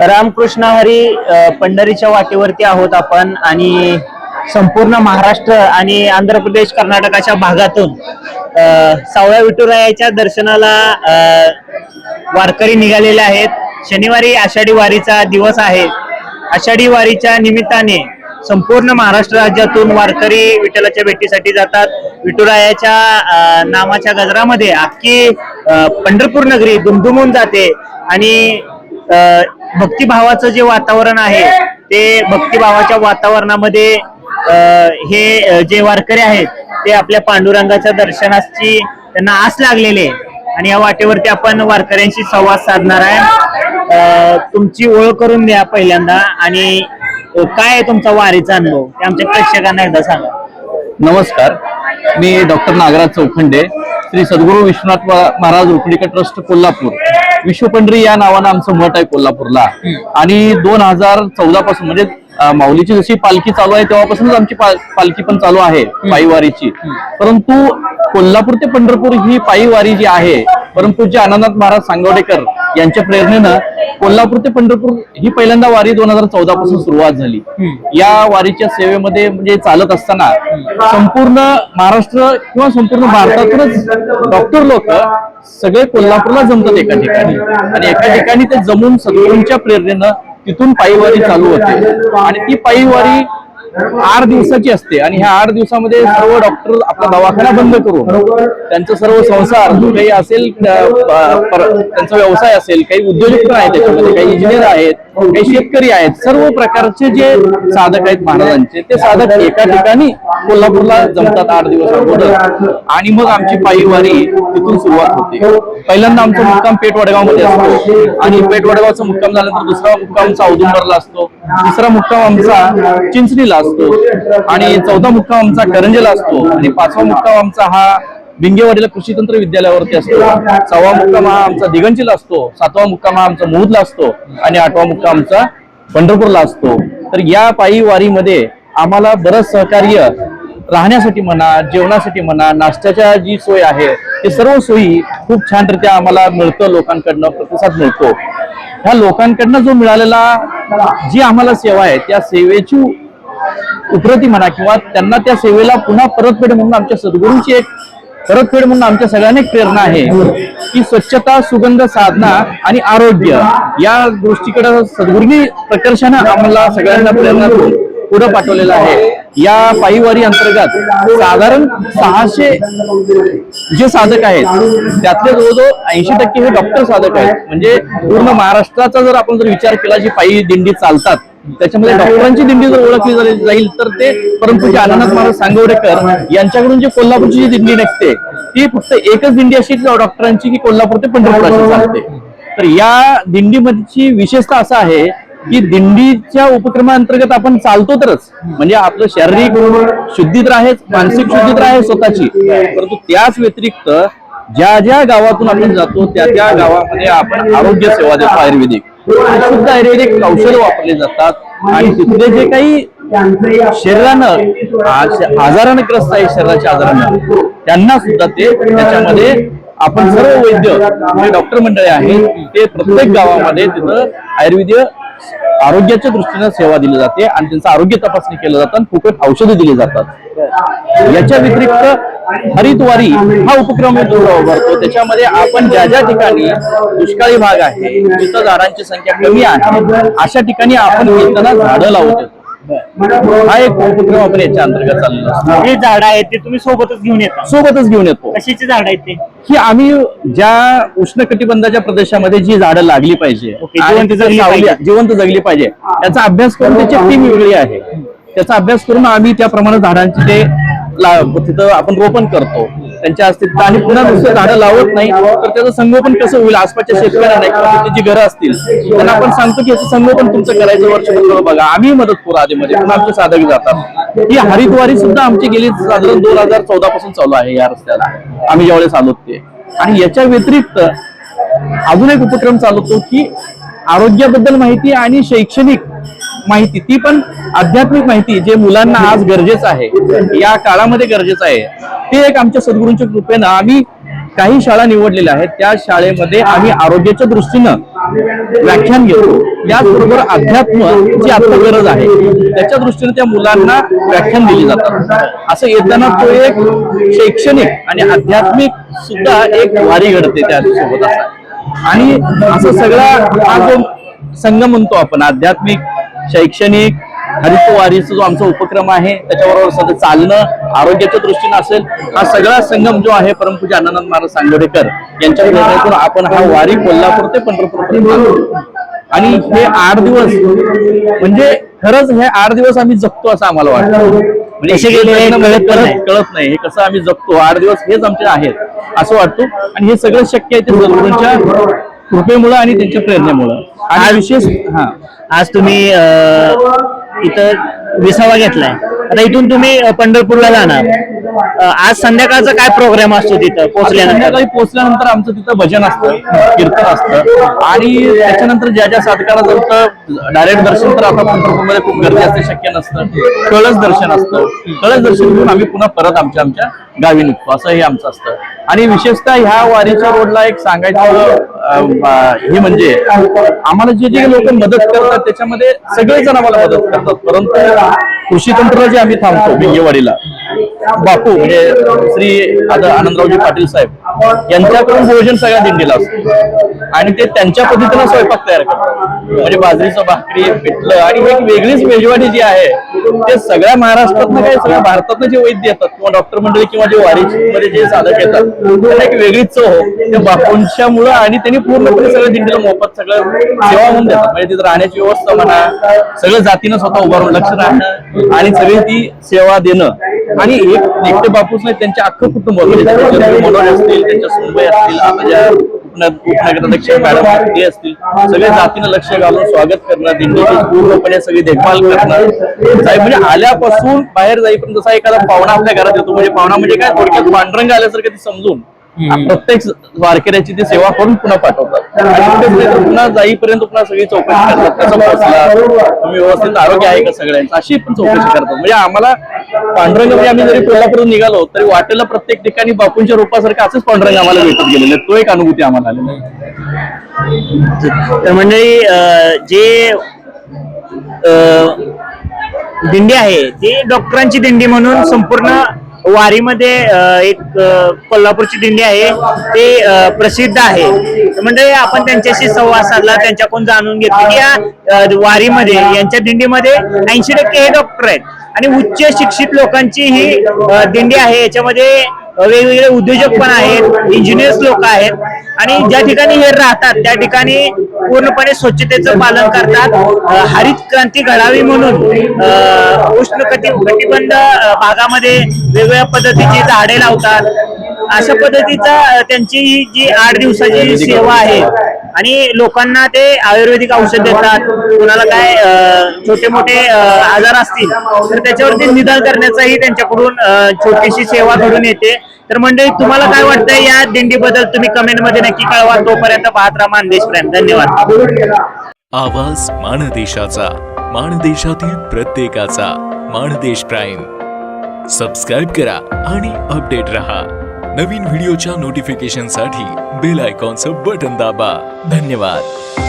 रामकृष्ण हरी पंढरीच्या वाटेवरती आहोत आपण आणि संपूर्ण महाराष्ट्र आणि आंध्र प्रदेश कर्नाटकाच्या भागातून सावळ्या विठुरायाच्या दर्शनाला वारकरी निघालेले आहेत। शनिवारी आषाढी वारीचा दिवस आहे। आषाढी वारीच्या निमित्ताने संपूर्ण महाराष्ट्र राज्यातून वारकरी विठ्ठलाच्या भेटीसाठी जातात। विठुरायाच्या नामाच्या गजरामध्ये अख्खी पंढरपूर नगरी दुमदुमून जाते आणि भक्तिभावाचं जे वातावरण आहे ते भक्तिभावाच्या वातावरणामध्ये हे जे वारकरी आहेत ते आपल्या पांडुरंगाच्या दर्शनाची त्यांना आस लागलेली आहे आणि या वाटेवरती आपण वारकऱ्यांशी संवाद साधणार आहे। तुमची ओळख करून द्या पहिल्यांदा आणि काय आहे तुमचा वारीचा अनुभव ते आमच्या प्रेक्षकांना एकदा सांगा। नमस्कार, मी डॉक्टर नागराज चौखंडे, श्री सद्गुरू विश्वनाथ महाराज रुपडीकर ट्रस्ट कोल्हापूर, विश्व पंढरी या नावानं आमचं मठ आहे कोल्हापूरला। आणि 2014 पासून म्हणजे माऊलीची जशी पालखी चालू आहे तेव्हापासूनच आमची पालखी पण चालू आहे पायी वारीची। परंतु कोल्हापूर ते पंढरपूर ही पायी वारी जी आहे परमपूज्य आनंदनाथ महाराज सांगवडेकर यांच्या प्रेरणेनं कोल्हापूर ते पंढरपूर ही पहिल्यांदा वारी 2014 पासून सुरुवात झाली। या वारीच्या सेवेमध्ये म्हणजे चालत असताना संपूर्ण महाराष्ट्र किंवा संपूर्ण भारतातूनच डॉक्टर लोक सगळे कोल्हापूरला जमतात एका ठिकाणी आणि एका ठिकाणी ते जमून सद्गुरूंच्या प्रेरणेनं तिथून पायी वारी चालू होते आणि ती पायी वारी 8 दिवसाची असते आणि ह्या 8 दिवसामध्ये सर्व डॉक्टर आपला दवाखाना बंद करून त्यांचा सर्व संसार जो काही असेल त्यांचा व्यवसाय असेल, काही उद्योजक पण आहेत त्याच्यामध्ये, काही इंजिनियर आहेत, काही शेतकरी आहेत, सर्व प्रकारचे जे साधक आहेत महाराजांचे ते साधक एका ठिकाणी कोल्हापूरला जमतात 8 दिवस अगोदर आणि मग आमची पायी वारी तिथून सुरुवात होते। पहिल्यांदा आमचा मुक्काम पेठ वडगाव मध्ये असतो आणि पेठ वडगावचा मुक्काम झाल्यानंतर दुसरा मुक्काम आमचा औदुंबरला असतो, तिसरा मुक्काम आमचा चिंचणीला असतो आणि चौथा मुक्काम आमचा करंजेला असतो आणि 5वा मुक्काम आमचा हा भिंगेवाडीला कृषी तंत्र विद्यालयावरती असतो, 6वा मुक्काम हा आमचा दिगंचीला असतो, 7वा मुक्काम हा आमचा मुहूदला असतो आणि 8वा मुक्काम आमचा पंढरपूरला असतो। तर या पायी वारीमध्ये आम्हाला बरंच सहकार्य राहण्यासाठी म्हणा, जेवणासाठी म्हणा, नाश्त्याच्या जी सोय आहे ते सर्व सोयी खूप छानरित्या आम्हाला मिळतं, लोकांकडनं प्रतिसाद मिळतो। ह्या लोकांकडनं जो मिळालेला जी आम्हाला सेवा आहे त्या सेवेची उपरती म्हणा किंवा त्यांना त्या सेवेला पुन्हा परतफेड म्हणून आमच्या सद्गुरूंची एक परतफेड म्हणून आमच्या सगळ्यांना प्रेरणा आहे की स्वच्छता, सुगंध साधना आणि आरोग्य या गोष्टीकडे सद्गुरूंनी प्रकर्षानं आम्हाला सगळ्यांना प्रेरणा देऊन पुढे पाठवलेलं आहे। या पायीवारी अंतर्गत साधारण 600 जे साधक आहेत त्यातले जवळजवळ 80% हे डॉक्टर साधक आहेत। म्हणजे पूर्ण महाराष्ट्राचा जर आपण विचार केला जी पायी दिंडी चालतात त्याच्यामध्ये डॉक्टरांची दिंडी जर ओळखली जाईल तर ते परमपूज्य आनंदनाथ महाराज सांगवडेकर यांच्याकडून जी कोल्हापूरची जी दिंडी निघते ती फक्त एकच दिंडी अशी डॉक्टरांची की कोल्हापूर ते पंढरपूर अशी चालते। तर या दिंडीमधीची विशेषता असा आहे की दिंडीच्या उपक्रमांतर्गत आपण चालतो तरच म्हणजे आपलं शारीरिक शुद्धी तर आहेच, मानसिक शुद्धी तर आहे स्वतःची, परंतु त्याच व्यतिरिक्त ज्या ज्या गावातून आपण जातो त्या त्या गावामध्ये आपण आरोग्य सेवा देतो। आयुर्वेदिक शुद्ध आयुर्वेदिक औषधं वापरली जातात आणि तिथले जे काही शरीरानं आजारानं ग्रस्त आहे, शरीराच्या आजारानं त्यांना सुद्धा ते त्याच्यामध्ये आपण सर्व वैद्य डॉक्टर मंडळी आहेत ते प्रत्येक गावामध्ये तिथं आयुर्वेदीय आरोग्याच्या दृष्टीने सेवा दिली जाते आणि त्यांचं आरोग्य तपासणी केलं जातं आणि फुकट औषधं दिली जातात। याच्या व्यतिरिक्त हरितवारी हा उपक्रम उभारतो, त्याच्यामध्ये आपण ज्या ज्या ठिकाणी दुष्काळी भाग आहे, जिथं झाडांची संख्या कमी आहे अशा ठिकाणी आपण येताना झाडं लावतो। हा एक उपक्रम आपण याच्या अंतर्गत चाललेला असतो। हे झाड आहेत ते तुम्ही सोबतच घेऊन येतो? कशाची झाड आहेत ते? ही आम्ही ज्या उष्णकटिबंधाच्या प्रदेशामध्ये जी झाडं लागली पाहिजे, जिवंत जगली पाहिजे त्याचा अभ्यास करून त्याची टीम वेगळी आहे, त्याचा अभ्यास करून आम्ही त्याप्रमाणे झाडांची ते तिथं आपण रोपण करतो त्यांच्या अस्तित्व आणि पुन्हा दुसरं झाडं लावत नाही तर त्याचं संगोपन कसं होईल आसपासच्या शेतकऱ्यांना किंवा जी घरं असतील त्यांना आपण सांगतो की याचं संगोपन तुमचं करायचं वर्षभर बघा, आम्ही मदत करू आधीमध्ये, पुन्हा आमचे साधक जातात। ही हरितवारी सुद्धा आमची गेली साधारण 2014 पासून चालू आहे या रस्त्याला आम्ही ज्यावेळेस आलो ते। आणि याच्या व्यतिरिक्त अजून एक उपक्रम चालवतो की आरोग्याबद्दल माहिती आणि शैक्षणिक माहिती, ती पण आध्यात्मिक माहिती जे मुलांना आज गरजेचं आहे, या काळामध्ये गरजेचं आहे, ते एक आमच्या सद्गुरूंच्या कृपेनं आम्ही काही शाळा निवडलेल्या आहेत। त्या शाळेमध्ये आम्ही आरोग्याच्या दृष्टीनं व्याख्यान घेतो, त्याचबरोबर अध्यात्म जी आता गरज आहे त्याच्या दृष्टीने त्या मुलांना व्याख्यान दिली जातात. असं येताना तो एक शैक्षणिक आणि आध्यात्मिक सुद्धा एक वारी घडते त्यासोबत असा. आणि असं सगळा हा जो संगम म्हणतो आपण, आध्यात्मिक, शैक्षणिक, हरितवारीचा जो आमचा उपक्रम आहे त्याच्याबरोबर सध्या चालणं, आरोग्याच्या दृष्टीने असेल, हा सगळा संगम जो आहे परमपूज्य अण्णानंद महाराज सांगोडेकर यांच्या प्रेरणेतून आपण हा वारी कोल्हापूर ते पंढरपूर. आणि हे 8 दिवस म्हणजे खरंच हे 8 दिवस आम्ही जगतो असं आम्हाला वाटतं. म्हणजे कळत नाही हे कसं आम्ही जगतो. 8 दिवस हेच आमचे आहेत असं वाटतं. आणि हे सगळं शक्य आहे ते सद्गुरूंच्या कृपेमुळं आणि त्यांच्या प्रेरणेमुळं. आणि विशेष आज तुम्ही इथं विसावा घेतलाय, आता इथून तुम्ही पंढरपूरला जाणार. आज संध्याकाळचा काय प्रोग्राम असतो तिथं संध्याकाळी पोहोचल्यानंतर आमचं तिथं भजन असतं, कीर्तन असतं आणि त्याच्यानंतर ज्या साधकाला जमतं डायरेक्ट दर्शन तर आता पंढरपूरमध्ये खूप गर्दी असते, शक्य नसतं. कळस दर्शन असतं. कळस दर्शन करून आम्ही पुन्हा परत आमच्या गावी निघतो, असं हे आमचं असतं. आणि विशेषतः ह्या वारीच्या रोडला एक सांगायचं हे म्हणजे आम्हाला जे लोक मदत करतात त्याच्यामध्ये सगळेजण आम्हाला मदत करतात. परंतु कृषी तंत्र जे आम्ही थांबतो भिंगेवाडीला, बापू म्हणजे श्री आनंदरावजी पाटील साहेब यांच्याकडून भोजन सगळ्या दिंडीला असतं आणि ते त्यांच्या पद्धतीनं स्वयंपाक तयार करतात. म्हणजे बाजरीचं भाकरी, पिठलं आणि एक वेगळीच मेजवानी जी आहे ते सगळ्या महाराष्ट्रातनं काय सगळ्या भारतातनं जे वैद्य येतात किंवा डॉक्टर मंडळी किंवा जे वारीमध्ये जे साधक येतात त्यांना एक वेगळीच चव त्या बापूंच्या मुळे. आणि त्यांनी पूर्णपणे सगळ्या दिंडीला मोफत सगळं सेवा म्हणून देतात. म्हणजे तिथं राहण्याची व्यवस्था म्हणा, सगळं जातीनं स्वतः उभारून लक्ष राहणं आणि सगळी ती सेवा देणं. आणि एक एकटे बापूच नाही, त्यांच्या अख्खं कुटुंब म्हणजे मनोज असतील, त्यांच्या सुनबाई असतील, आता ज्या उपनगराध्यक्ष मॅडम ते असतील, सगळ्या जातीनं लक्ष घालून स्वागत करणं, दिंडीची पूर्णपणे सगळी देखभाल करणं. म्हणजे आल्यापासून बाहेर जाईपर्यंत जसा एखादा पाहुणा आपल्या घरात येतो, म्हणजे पाहुणा म्हणजे काय थोडक्यात पांडुरंग आल्यासारखं ते समजून प्रत्येक वारकऱ्याची ती सेवा करून पुन्हा पाठवतात. आणि पुन्हा जाईपर्यंत पुन्हा सगळी चौकशी करतात, कसं पोहोचला, तुम्ही व्यवस्थित आरोग्य आहे का सगळ्यांचं, अशी पण चौकशी करतात. म्हणजे आम्हाला पांडुरंग म्हणजे आम्ही जरी कोल्हापूरून निघालो तरी वाटेला प्रत्येक ठिकाणी बापूंच्या रूपासारखं असंच पांडुरंग आम्हाला भेटत गेलेले. तो एक अनुभूती आम्हाला आलेला आहे. तर मंडळी जे दिंडी आहे ती डॉक्टरांची दिंडी म्हणून संपूर्ण वारीमध्ये एक कोल्हापूरची दिंडी आहे ते प्रसिद्ध आहे. म्हणजे आपण त्यांच्याशी संवाद साधला, त्यांच्याकडून जाणून घेतलं की या वारीमध्ये यांच्या दिंडीमध्ये 80% हे डॉक्टर आहेत आणि उच्च शिक्षित लोकांची ही दिंडी आहे. याच्यामध्ये वेगवेगळे उद्योजक पण आहेत, इंजिनियर्स लोक आहेत आणि ज्या ठिकाणी हे राहतात त्या ठिकाणी पूर्णपणे स्वच्छतेचं पालन करतात. हरित क्रांती घडावी म्हणून उष्ण कटिबंध भागामध्ये वेगवेगळ्या पद्धतीची झाडे लावतात. अशा पद्धतीचा त्यांची ही जी 8 दिवसाची सेवा आहे आणि लोकांना ते आयुर्वेदिक औषध देतात. कुणाला काय छोटे मोठे आजार असतील तर त्याच्यावरती निदान करण्याचाही त्यांच्याकडून छोटीशी सेवा घडून येते. तर मंडळी तुम्हाला काय वाटतंय या दिंडीबद्दल तुम्ही कमेंट मध्ये नक्की कळवा. तोपर्यंत पाहत राहा मानदेश प्राईम. धन्यवाद. आवाज माणदेशाचा, माणदेशातील प्रत्येकाचा. माणदेश प्राईम सबस्क्राईब करा आणि अपडेट रहा. नवीन व्हिडिओच्या नोटिफिकेशनसाठी बेल आयकॉनचं बटन दाबा. धन्यवाद.